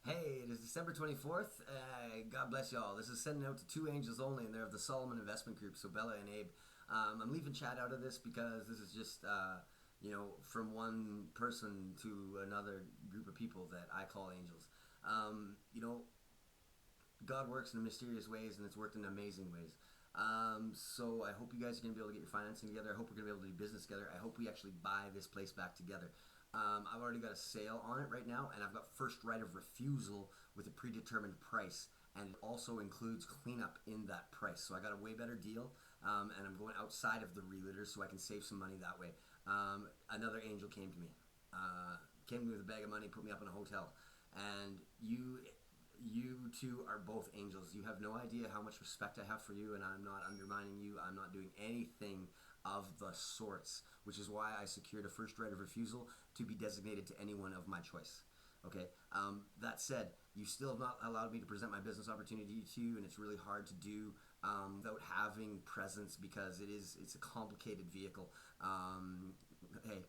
Hey, it is December 24th. God bless y'all. This is sending out to two angels only, and they're of the Solomon Investment Group, so Bella and Abe. I'm leaving Chad out of this because this is just, from one person to another group of people that I call angels. Um, you know, God works in mysterious ways, and it's worked in amazing ways. So I hope you guys are going to be able to get your financing together. I hope we're going to be able to do business together. I hope we actually buy this place back together. I've already got a sale on it right now, and I've got first right of refusal with a predetermined price, and it also includes cleanup in that price. So I got a way better deal, and I'm going outside of the realtors so I can save some money that way. Another angel came to me, came to me with a bag of money, put me up in a hotel, and you two are both angels. You have no idea how much respect I have for you, and I'm not undermining you. I'm not doing anything of the sorts, which is why I secured a first right of refusal to be designated to anyone of my choice. Okay. That said, you still have not allowed me to present my business opportunity to you, and it's really hard to do without having presence because it's a complicated vehicle. Hey,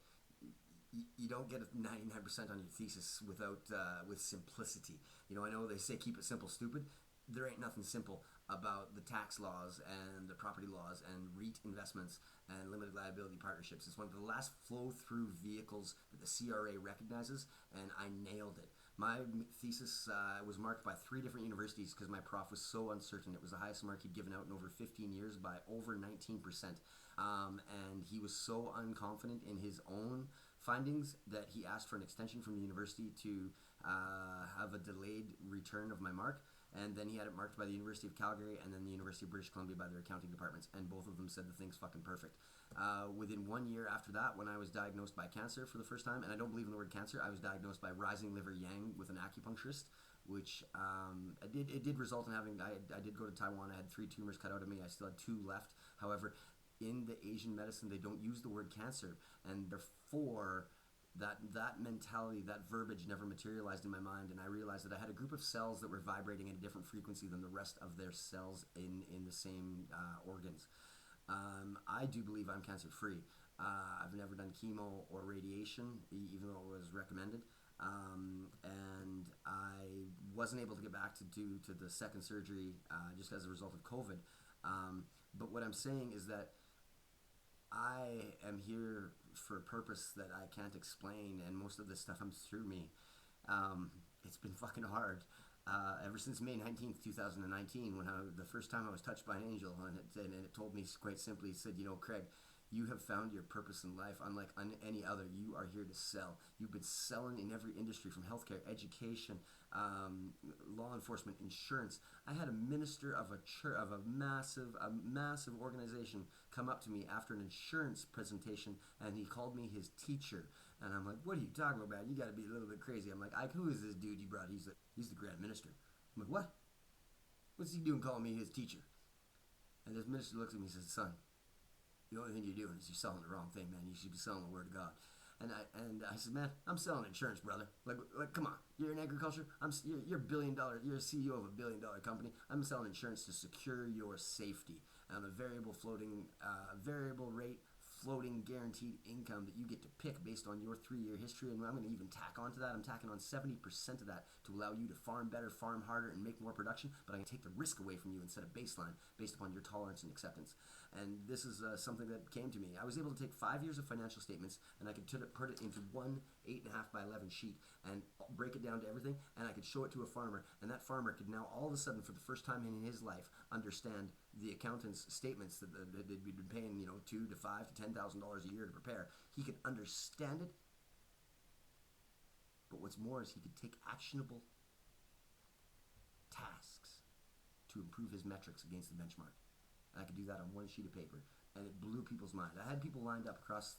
you don't get a 99% on your thesis with simplicity. I know they say keep it simple, stupid. There ain't nothing simple about the tax laws and the property laws and REIT investments and limited liability partnerships. It's one of the last flow through vehicles that the CRA recognizes, and I nailed it. My thesis was marked by three different universities because my prof was so uncertain. It was the highest mark he'd given out in over 15 years by over 19%. And he was so unconfident in his own findings that he asked for an extension from the university to have a delayed return of my mark. And then he had it marked by the University of Calgary and then the University of British Columbia by their accounting departments, and both of them said the thing's fucking perfect. Within 1 year after that, when I was diagnosed by cancer for the first time, and I don't believe in the word cancer, I was diagnosed by rising liver yang with an acupuncturist, which it did result in having, I did go to Taiwan. I had 3 tumors cut out of me. I still had 2 left. However, in the Asian medicine, they don't use the word cancer, and therefore that mentality, that verbiage never materialized in my mind, and I realized that I had a group of cells that were vibrating at a different frequency than the rest of their cells in the same organs. I do believe I'm cancer free. I've never done chemo or radiation, even though it was recommended. And I wasn't able to get back to do to the second surgery just as a result of COVID. But what I'm saying is that I am here for a purpose that I can't explain, and most of this stuff comes through me. It's been fucking hard. Ever since May 19th, 2019, when the first time I was touched by an angel, and it told me quite simply, it said, Craig, you have found your purpose in life unlike any other. You are here to sell. You've been selling in every industry, from healthcare, education, law enforcement, insurance. I had a minister of a church, of a massive organization come up to me after an insurance presentation, and he called me his teacher. And I'm like, what are you talking about? You got to be a little bit crazy. I'm like, Ike, who is this dude you brought? He's the grand minister. I'm like, what? What's he doing calling me his teacher? And this minister looks at me and says, son, the only thing you're doing is you're selling the wrong thing, man. You should be selling the word of God. And I said, man, I'm selling insurance, brother. Like, come on. You're in agriculture. You're $1 billion. You're a CEO of a $1 billion company. I'm selling insurance to secure your safety. And I'm a variable rate, floating guaranteed income that you get to pick based on your 3-year history. And I'm going to even tack onto that. I'm tacking on 70% of that to allow you to farm better, farm harder, and make more production. But I can take the risk away from you and set a baseline based upon your tolerance and acceptance. And this is something that came to me. I was able to take 5 years of financial statements, and I could put it into one 8.5 by 11 sheet and break it down to everything, and I could show it to a farmer, and that farmer could now all of a sudden, for the first time in his life, understand the accountant's statements that they'd been paying, $2 to $5 to $10,000 a year to prepare. He could understand it, but what's more is he could take actionable tasks to improve his metrics against the benchmark. And I could do that on one sheet of paper, and it blew people's mind. I had people lined up across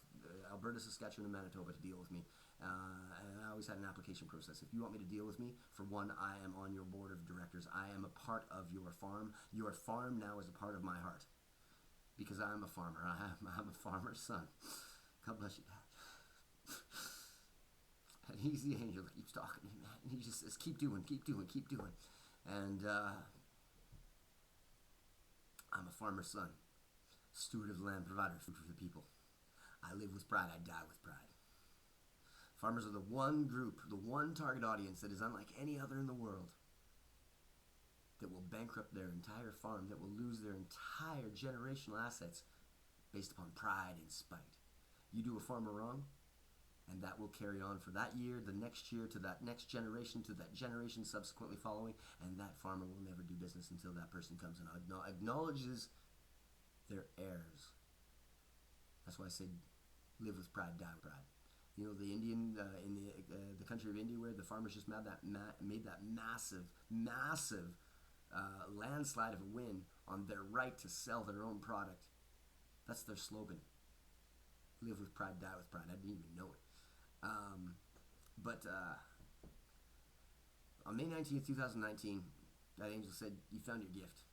Alberta, Saskatchewan, and Manitoba to deal with me, and I always had an application process. If you want me to deal with me, for one, I am on your board of directors. I am a part of your farm. Your farm now is a part of my heart, because I am a farmer. I'm a farmer's son. God bless you, Dad. And he's the angel that keeps talking to me, man. And he just says, keep doing, keep doing, keep doing. And I'm a farmer's son, steward of the land, provider of food for the people. I live with pride, I die with pride. Farmers are the one group, the one target audience that is unlike any other in the world, that will bankrupt their entire farm, that will lose their entire generational assets based upon pride and spite. You do a farmer wrong, and that will carry on for that year, the next year, to that next generation, to that generation subsequently following, and that farmer will never do business until that person comes and acknowledges their errors. That's why I say live with pride, die with pride. You know, the Indian, in the country of India, where the farmers just made that massive landslide of a win on their right to sell their own product. That's their slogan. Live with pride, die with pride. I didn't even know it. But on May 19th, 2019, that angel said, you found your gift.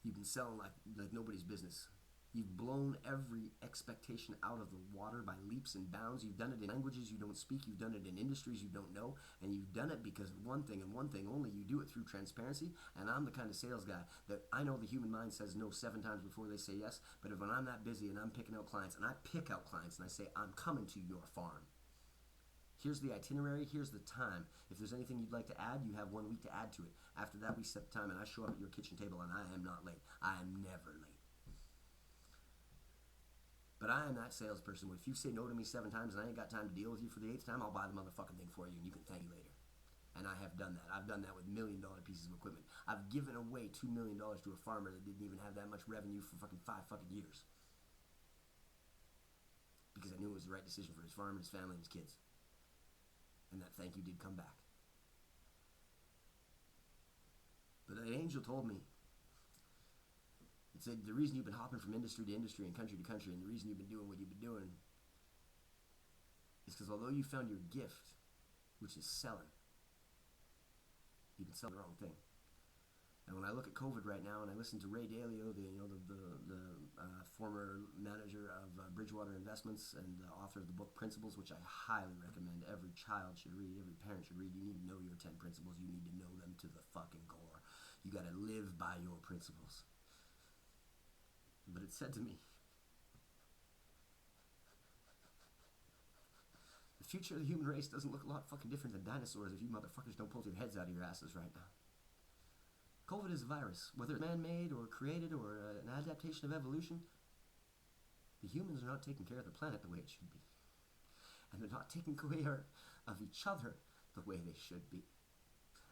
You've been selling like nobody's business. You've blown every expectation out of the water by leaps and bounds. You've done it in languages you don't speak. You've done it in industries you don't know. And you've done it because of one thing and one thing only. You do it through transparency. And I'm the kind of sales guy that I know the human mind says no 7 times before they say yes. But when I'm that busy and I'm picking out clients, and I pick out clients and I say, I'm coming to your farm. Here's the itinerary. Here's the time. If there's anything you'd like to add, you have 1 week to add to it. After that, we set the time and I show up at your kitchen table and I am not late. I am never late. But I am that salesperson where if you say no to me 7 times and I ain't got time to deal with you for the 8th time, I'll buy the motherfucking thing for you and you can thank me later. And I have done that. I've done that with $1 million pieces of equipment. I've given away $2 million to a farmer that didn't even have that much revenue for fucking 5 fucking years. Because I knew it was the right decision for his farm, his family, and his kids. And that thank you did come back. But an angel told me, it said, the reason you've been hopping from industry to industry and country to country, and the reason you've been doing what you've been doing, is because although you found your gift, which is selling, you've been selling the wrong thing. And when I look at COVID right now, and I listen to Ray Dalio, the former manager of Bridgewater Investments and the author of the book Principles, which I highly recommend every child should read, every parent should read. You need to know your 10 principles. You need to know them to the fucking core. You got to live by your principles. But it said to me, the future of the human race doesn't look a lot fucking different than dinosaurs if you motherfuckers don't pull your heads out of your asses right now. COVID is a virus. Whether it's man-made or created or an adaptation of evolution, the humans are not taking care of the planet the way it should be. And they're not taking care of each other the way they should be.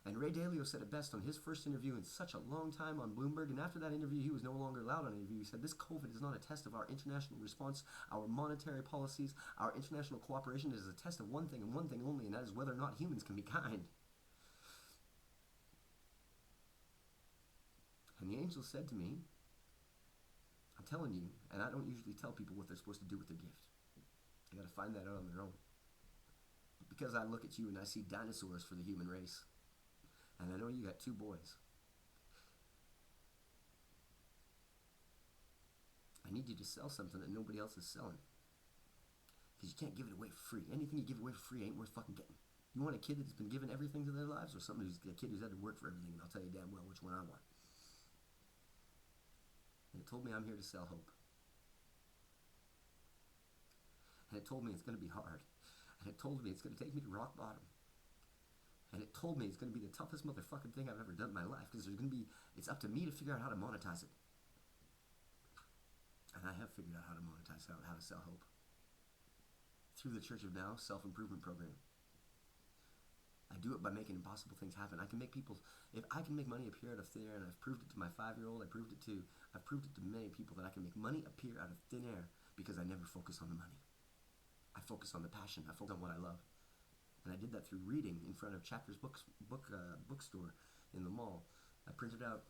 And Ray Dalio said it best on his first interview in such a long time on Bloomberg. And after that interview, he was no longer allowed on an interview. He said, this COVID is not a test of our international response, our monetary policies, our international cooperation. It is a test of one thing and one thing only, and that is whether or not humans can be kind. And the angel said to me, I'm telling you, and I don't usually tell people what they're supposed to do with their gift. They got to find that out on their own. But because I look at you and I see dinosaurs for the human race, and I know you got 2 boys, I need you to sell something that nobody else is selling. Because you can't give it away for free. Anything you give away for free ain't worth fucking getting. You want a kid that's been given everything to their lives, or a kid who's had to work for everything? And I'll tell you damn well which one I want. And it told me I'm here to sell hope. And it told me it's going to be hard. And it told me it's going to take me to rock bottom. And it told me it's going to be the toughest motherfucking thing I've ever done in my life, because it's up to me to figure out how to monetize it. And I have figured out how to monetize, how to sell hope. Through the Church of Now self-improvement program. I do it by making impossible things happen. I can make money appear out of thin air, and I've proved it to my 5-year-old. I've proved it to many people that I can make money appear out of thin air because I never focus on the money. I focus on the passion. I focus on what I love. And I did that through reading in front of Chapters bookstore in the mall. I printed out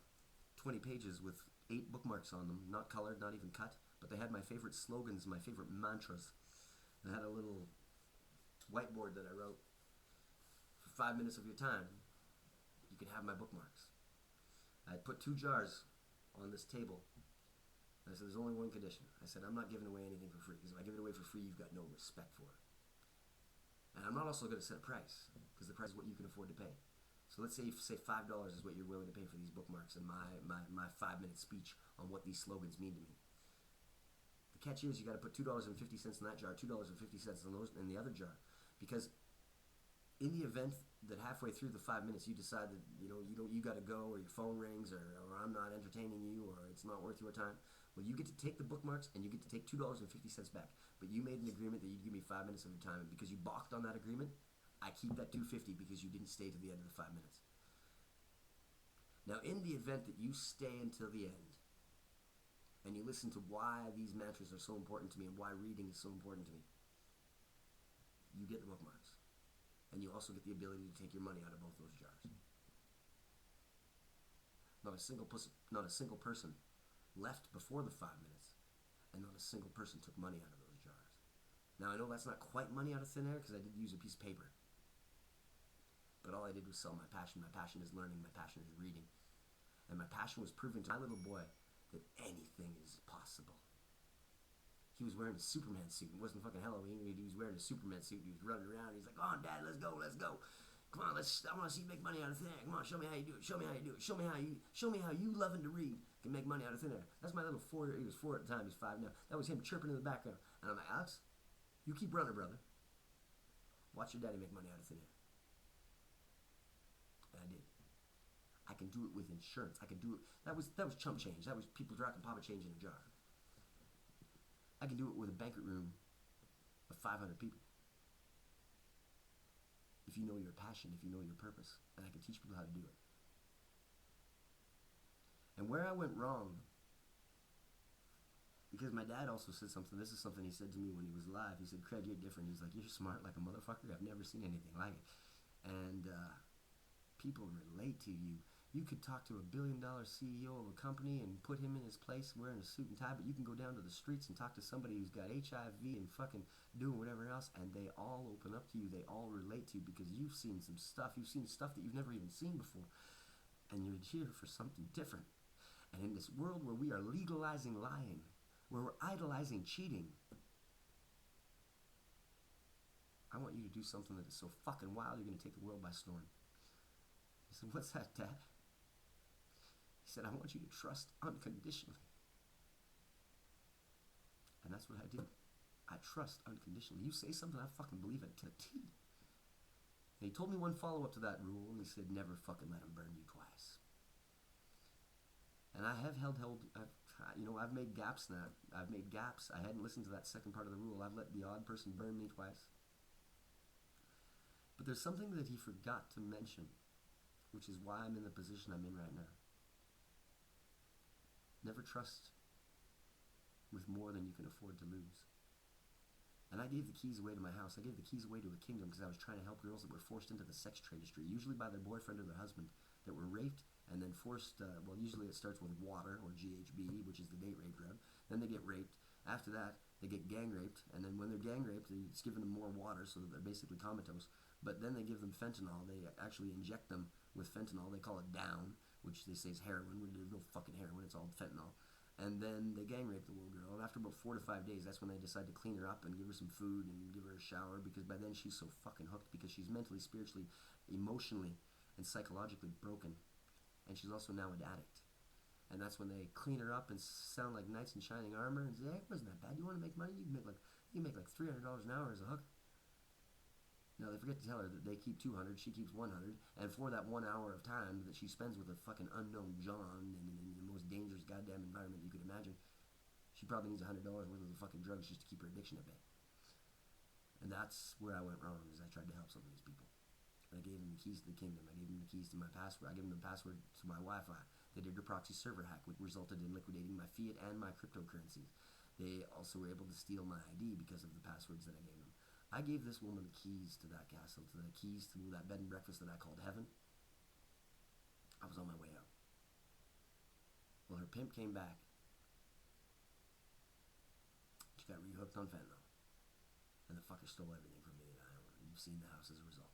20 pages with 8 bookmarks on them, not colored, not even cut, but they had my favorite slogans, my favorite mantras. And I had a little whiteboard that I wrote. For 5 minutes of your time, you can have my bookmarks. I put 2 jars on this table. And I said, there's only one condition. I said, I'm not giving away anything for free, because if I give it away for free, you've got no respect for it. And I'm not also going to set a price, because the price is what you can afford to pay. So let's say $5 is what you're willing to pay for these bookmarks and my 5-minute speech on what these slogans mean to me. The catch is you got to put $2.50 in that jar, $2.50 in the other jar, because in the event that halfway through the 5 minutes you decide that you got to go, or your phone rings, or I'm not entertaining you, or it's not worth your time, well, you get to take the bookmarks and you get to take $2.50 back. But you made an agreement that you'd give me 5 minutes of your time, and because you balked on that agreement, I keep that $2.50 because you didn't stay to the end of the 5 minutes. Now, in the event that you stay until the end and you listen to why these mantras are so important to me and why reading is so important to me, you get the bookmarks. And you also get the ability to take your money out of both those jars. Not a single person left before the 5 minutes, and not a single person took money out of those jars. Now, I know that's not quite money out of thin air, because I did use a piece of paper. But all I did was sell my passion. My passion is learning. My passion is reading. And my passion was proving to my little boy that anything is possible. He was wearing a Superman suit. It wasn't fucking Halloween. He was wearing a Superman suit. He was running around. He's like, "Come on, Dad, let's go. Come on, I want to see you make money out of thin air. Come on, show me how you do it. Show me how you loving to read can make money out of thin air." That's my little 4. He was 4 at the time. He's 5 now. That was him chirping in the background. And I'm like, "Alex, you keep running, brother. Watch your daddy make money out of thin air." And I did. I can do it with insurance. I can do it. That was chump change. That was people dropping papa change in a jar. I can do it with a banquet room of 500 people. If you know your passion, if you know your purpose, and I can teach people how to do it. And where I went wrong, because my dad also said something, this is something he said to me when he was alive. He said, "Craig, you're different." He's like, "You're smart like a motherfucker. I've never seen anything like it." And people relate to you. You could talk to a $1 billion CEO of a company and put him in his place wearing a suit and tie, but you can go down to the streets and talk to somebody who's got HIV and fucking doing whatever else, and they all open up to you. They all relate to you because you've seen some stuff. You've seen stuff that you've never even seen before, and you're here for something different. And in this world where we are legalizing lying, where we're idolizing cheating, I want you to do something that is so fucking wild you're going to take the world by storm. I said, "What's that, Dad?" He said, "I want you to trust unconditionally." And that's what I do. I trust unconditionally. You say something, I fucking believe it to a T. And he told me one follow-up to that rule, and he said, "Never fucking let him burn you twice." And I have I've made gaps now. I've made gaps. I hadn't listened to that second part of the rule. I've let the odd person burn me twice. But there's something that he forgot to mention, which is why I'm in the position I'm in right now. Never trust with more than you can afford to lose. And I gave the keys away to my house. I gave the keys away to a kingdom because I was trying to help girls that were forced into the sex trade industry, usually by their boyfriend or their husband, that were raped and then forced, usually it starts with water or GHB, which is the date rape drug. Then they get raped. After that, they get gang raped. And then when they're gang raped, it's giving them more water so that they're basically comatose. But then they give them fentanyl. They actually inject them with fentanyl. They call it down, which they say is heroin. There's no fucking heroin. It's all fentanyl. And then they gang rape the little girl. And after about 4 to 5 days, that's when they decide to clean her up and give her some food and give her a shower, because by then she's so fucking hooked because she's mentally, spiritually, emotionally, and psychologically broken. And she's also now an addict. And that's when they clean her up and sound like knights in shining armor and say, "Hey, it wasn't that bad. You want to make money? You can make like $300 an hour as a hooker." Now, they forget to tell her that they keep 200, she keeps 100, and for that 1 hour of time that she spends with a fucking unknown John in the most dangerous goddamn environment you could imagine, she probably needs $100 worth of the fucking drugs just to keep her addiction at bay. And that's where I went wrong, is I tried to help some of these people. And I gave them the keys to the kingdom. I gave them the keys to my password. I gave them the password to my Wi-Fi. They did a proxy server hack, which resulted in liquidating my fiat and my cryptocurrencies. They also were able to steal my ID because of the passwords that I gave them. I gave this woman the keys to that castle, to the keys to that bed and breakfast that I called heaven. I was on my way out. Well, her pimp came back. She got rehooked on fentanyl. And the fucker stole everything from me that I own. And you've seen the house as a result.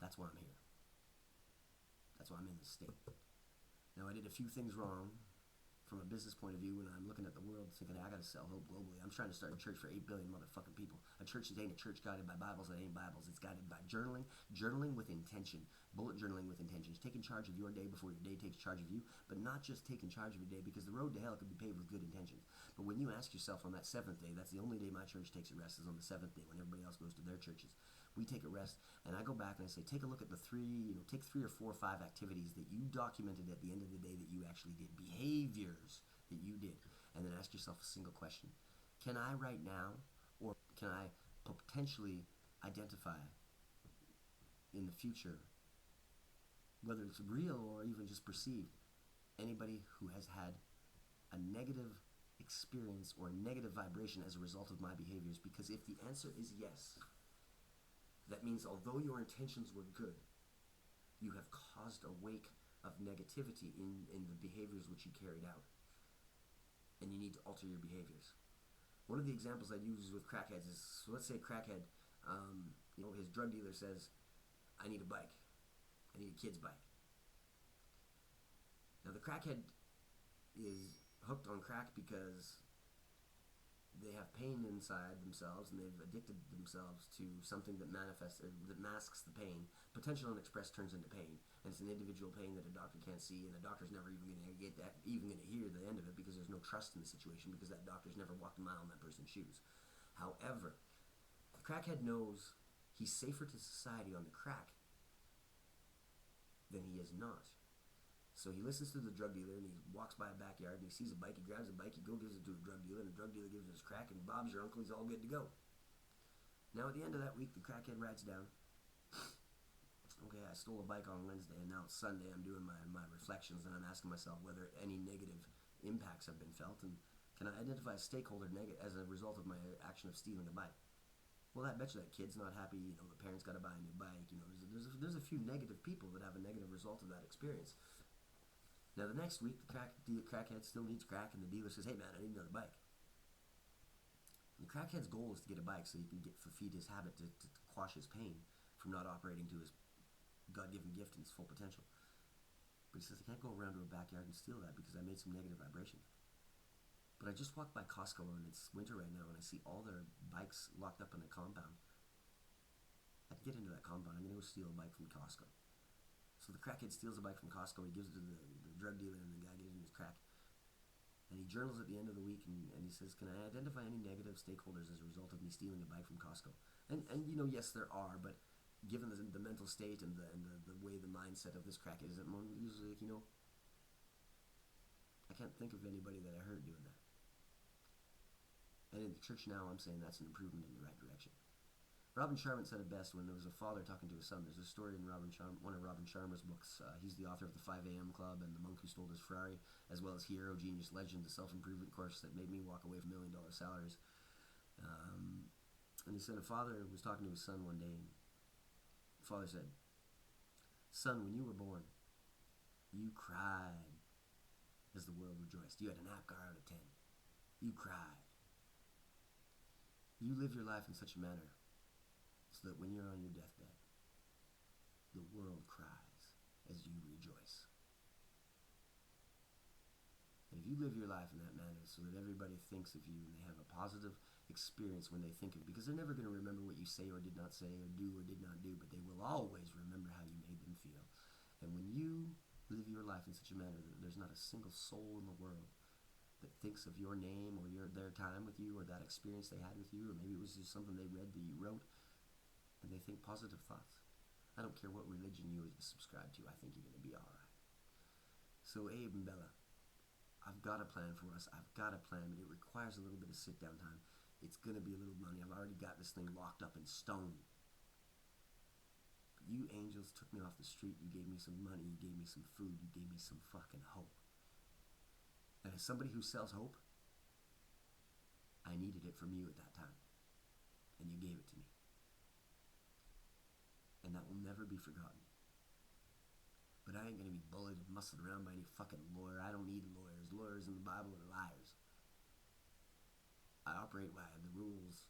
That's why I'm here. That's why I'm in this state. Now, I did a few things wrong from a business point of view, when I'm looking at the world thinking, I gotta sell hope globally, I'm trying to start a church for 8 billion motherfucking people. A church that ain't a church guided by Bibles that ain't Bibles. It's guided by journaling with intention, bullet journaling with intentions, taking charge of your day before your day takes charge of you, but not just taking charge of your day, because the road to hell could be paved with good intentions. But when you ask yourself on that seventh day, that's the only day my church takes a rest, is on the seventh day when everybody else goes to their churches. We take a rest, and I go back and I say, take a look at take 3 or 4 or 5 activities that you documented at the end of the day that you actually did, behaviors that you did, and then ask yourself a single question. Can I right now, or can I potentially identify in the future, whether it's real or even just perceived, anybody who has had a negative experience or a negative vibration as a result of my behaviors? Because if the answer is yes, that means although your intentions were good, you have caused a wake of negativity in the behaviors which you carried out, and you need to alter your behaviors. One of the examples I use with crackheads is, so let's say a crackhead, his drug dealer says, I need a bike. I need a kid's bike. Now the crackhead is hooked on crack because they have pain inside themselves and they've addicted themselves to something that manifests, or that masks the pain. Potential unexpressed turns into pain, and it's an individual pain that a doctor can't see, and the doctor's never even going to hear the end of it, because there's no trust in the situation, because that doctor's never walked a mile in that person's shoes. However, the crackhead knows he's safer to society on the crack than he is not. So he listens to the drug dealer, and he walks by a backyard, and he sees a bike, he grabs a bike, he gives it to a drug dealer, and the drug dealer gives him his crack, and Bob's your uncle, he's all good to go. Now at the end of that week, the crackhead writes down, okay, I stole a bike on Wednesday, and now it's Sunday, I'm doing my reflections, and I'm asking myself whether any negative impacts have been felt, and can I identify a stakeholder as a result of my action of stealing a bike? Well, I bet you that kid's not happy, the parents got to buy a new bike, there's a few negative people that have a negative result of that experience. Now the next week, the crackhead still needs crack, and the dealer says, hey man, I need another bike. The crackhead's goal is to get a bike so he can feed his habit to quash his pain from not operating to his God-given gift and his full potential. But he says, I can't go around to a backyard and steal that because I made some negative vibrations. But I just walked by Costco, and it's winter right now, and I see all their bikes locked up in a compound. I can get into that compound. I'm going to go steal a bike from Costco. So the crackhead steals a bike from Costco, he gives it to the drug dealer, and the guy gives him his crack. And he journals at the end of the week, and he says, can I identify any negative stakeholders as a result of me stealing a bike from Costco? And yes, there are, but given the mental state and the way the mindset of this crackhead is, usually like, I can't think of anybody that I heard doing that. And in the church now, I'm saying that's an improvement in the right direction. Robin Sharma said it best when there was a father talking to his son. There's a story in one of Robin Sharma's books. He's the author of the 5 a.m. Club and The Monk Who Stole His Ferrari, as well as Hero, Genius, Legend, the self-improvement course that made me walk away from $1 million salaries. And he said a father was talking to his son one day, and the father said, son, when you were born, you cried as the world rejoiced. You had an APGAR out of 10. You cried. You live your life in such a manner so that when you're on your deathbed, the world cries as you rejoice. And if you live your life in that manner so that everybody thinks of you and they have a positive experience when they think of you, because they're never going to remember what you say or did not say or do or did not do, but they will always remember how you made them feel. And when you live your life in such a manner that there's not a single soul in the world that thinks of your name or their time with you or that experience they had with you, or maybe it was just something they read that you wrote, and they think positive thoughts. I don't care what religion you subscribe to, I think you're going to be all right. So Abe and Bella, I've got a plan for us. I've got a plan, but it requires a little bit of sit-down time. It's going to be a little money. I've already got this thing locked up in stone. But you angels took me off the street. You gave me some money. You gave me some food. You gave me some fucking hope. And as somebody who sells hope, I needed it from you at that time. And you gave it to me. And that will never be forgotten. But I ain't going to be bullied and muscled around by any fucking lawyer. I don't need lawyers. Lawyers in the Bible are liars. I operate by the rules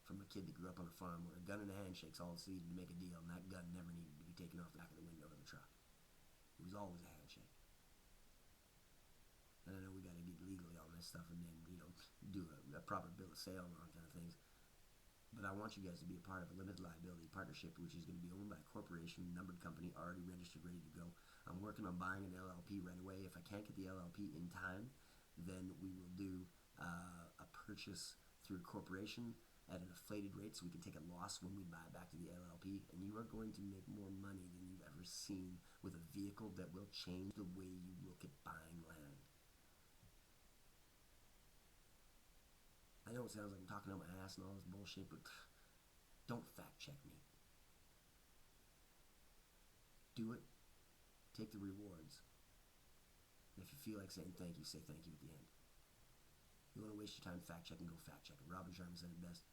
from a kid that grew up on a farm where a gun and a handshake's all it's needed to make a deal, and that gun never needed to be taken off the back of the window of the truck. It was always a handshake. And I know we got to get legally on this stuff and then, do a proper bill of sale and all kind of things. But I want you guys to be a part of a limited liability partnership, which is going to be owned by a corporation, numbered company, already registered, ready to go. I'm working on buying an LLP right away. If I can't get the LLP in time, then we will do a purchase through a corporation at an inflated rate so we can take a loss when we buy it back to the LLP. And you are going to make more money than you've ever seen with a vehicle that will change the way you look at buying land. I know it sounds like I'm talking out my ass and all this bullshit, but don't fact check me. Do it. Take the rewards. And if you feel like saying thank you, say thank you at the end. You want to waste your time fact checking, go fact checking. Robin Sharma said it best.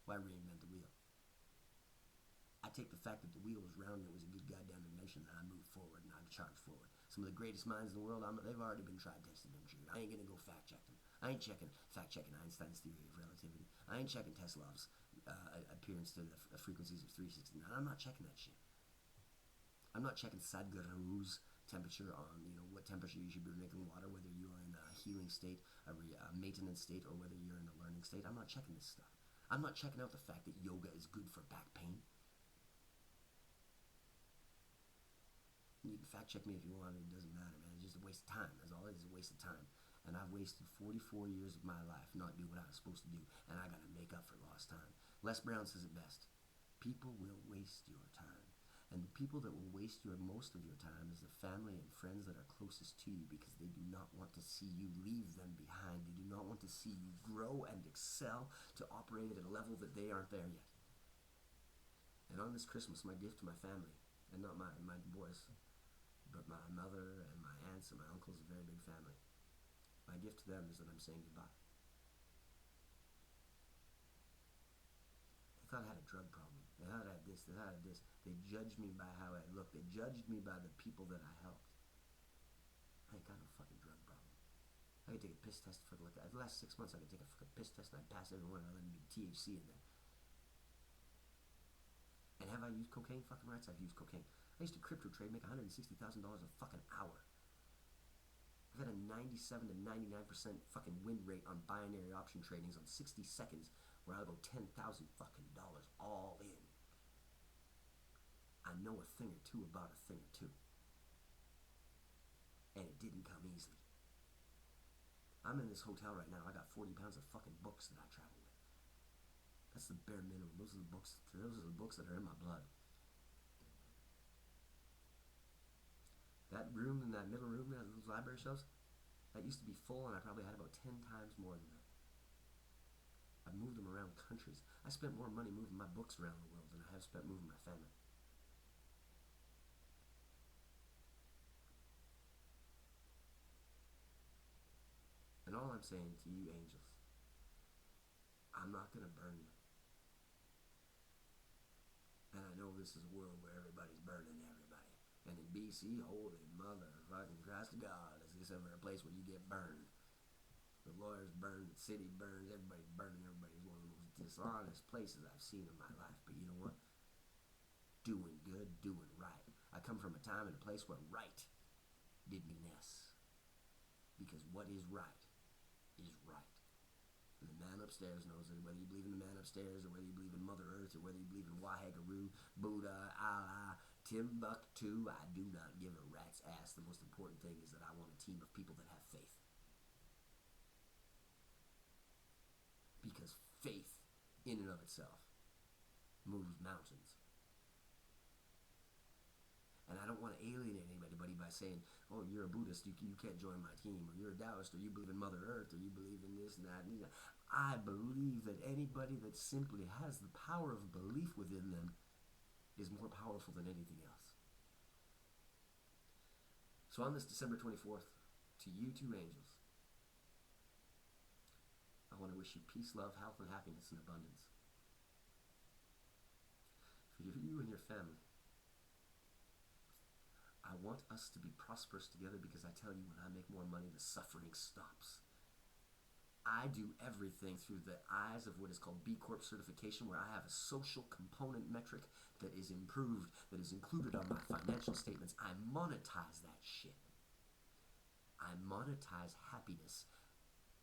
Why reinvent the wheel? I take the fact that the wheel was round and it was a good goddamn invention, and I move forward and I charge forward. Some of the greatest minds in the world, they've already been tried, tested, and true. I ain't gonna go fact check them. I ain't fact checking Einstein's theory of relativity. I ain't checking Teslav's appearance to the frequencies of 369. I'm not checking that shit. I'm not checking Sadhguru's temperature on, what temperature you should be drinking water, whether you are in a healing state, a maintenance state, or whether you're in a learning state. I'm not checking this stuff. I'm not checking out the fact that yoga is good for back pain. You can fact check me if you want. It doesn't matter, man. It's just a waste of time. That's all it is, a waste of time. And I've wasted 44 years of my life not doing what I was supposed to do, and I got to make up for lost time. Les Brown says it best. People will waste your time. And the people that will waste most of your time is the family and friends that are closest to you, because they do not want to see you leave them behind. They do not want to see you grow and excel to operate at a level that they aren't there yet. And on this Christmas, my gift to my family, and not my boys, but my mother and my aunts and my uncles, a very big family. My gift to them is that I'm saying goodbye. They thought I had a drug problem. They thought I had this. They thought I had this. They judged me by how I looked. They judged me by the people that I helped. I ain't got no fucking drug problem. I could take a piss test for the last 6 months. I could take a fucking piss test and I'd pass everyone. I let them do THC in there. And have I used cocaine? Fucking rights, I've used cocaine. I used to crypto trade, make $160,000 a fucking hour. I've had a 97 to 99% fucking win rate on binary option tradings on 60 seconds, where I go 10,000 fucking dollars all in. I know a thing or two about a thing or two. And it didn't come easily. I'm in this hotel right now. I got 40 pounds of fucking books that I travel with. That's the bare minimum. Those are the books that are in my blood. That room, in that middle room, that those library shelves, that used to be full, and I probably had about 10 times more than that. I've moved them around countries. I spent more money moving my books around the world than I have spent moving my family. And all I'm saying to you angels, I'm not going to burn you. And I know this is a world where everybody's burning everybody. And in BC, holy motherfucking Christ of God, is this ever a place where you get burned? The lawyers burn, the city burns, everybody's burning everybody. It's one of the most dishonest places I've seen in my life. But you know what? Doing good, doing right. I come from a time and a place where right didn't mean S. Because what is right is right. And the man upstairs knows it. Whether you believe in the man upstairs, or whether you believe in Mother Earth, or whether you believe in Waheguru, Buddha, Allah, Timbuktu, I do not give a rat's ass. The most important thing is that I want a team of people that have faith. Because faith, in and of itself, moves mountains. And I don't want to alienate anybody by saying, oh, you're a Buddhist, you can't join my team, or you're a Taoist, or you believe in Mother Earth, or you believe in this and that. And that. I believe that anybody that simply has the power of belief within them is more powerful than anything else. So on this December 24th, to you two angels, I want to wish you peace, love, health, and happiness and abundance. For you and your family. I want us to be prosperous together, because I tell you, when I make more money, the suffering stops. I do everything through the eyes of what is called B Corp certification, where I have a social component metric that is improved, that is included on my financial statements. I monetize that shit. I monetize happiness,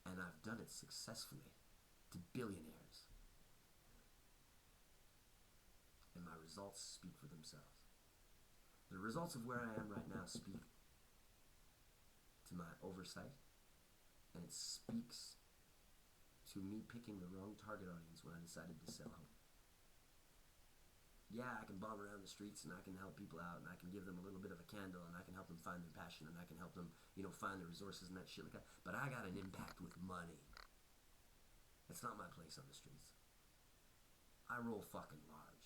and I've done it successfully to billionaires. And my results speak for themselves. The results of where I am right now speak to my oversight, and it speaks to me picking the wrong target audience when I decided to sell home. Yeah, I can bomb around the streets and I can help people out and I can give them a little bit of a candle and I can help them find their passion and I can help them, find the resources and that shit like that. But I got an impact with money. That's not my place on the streets. I roll fucking large.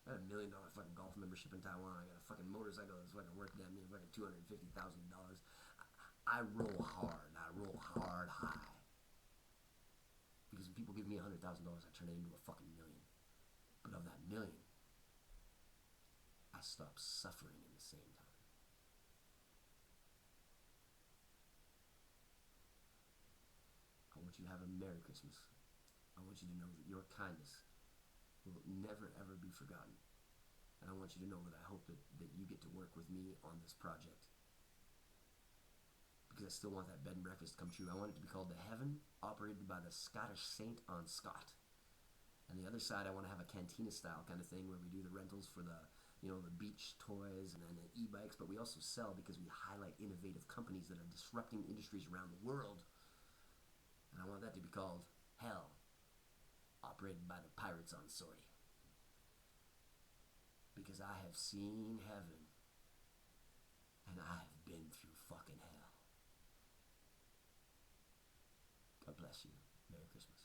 I got $1 million fucking golf membership in Taiwan. I got a fucking motorcycle that's fucking worth damn near fucking $250,000. I roll hard. I roll hard high. Because when people give me $100,000, I turn it into a fucking million. But of that million, I stop suffering in the same time. I want you to have a Merry Christmas. I want you to know that your kindness will never ever be forgotten. And I want you to know that I hope that you get to work with me on this project. Because I still want that bed and breakfast to come true. I want it to be called The Heaven, operated by the Scottish Saint on Scott. And the other side, I want to have a cantina style kind of thing where we do the rentals for the beach toys and then the e-bikes, but we also sell because we highlight innovative companies that are disrupting industries around the world. And I want that to be called Hell, operated by the Pirates on Sortie. Because I have seen heaven and I have been through fucking hell. God bless you. Merry Christmas.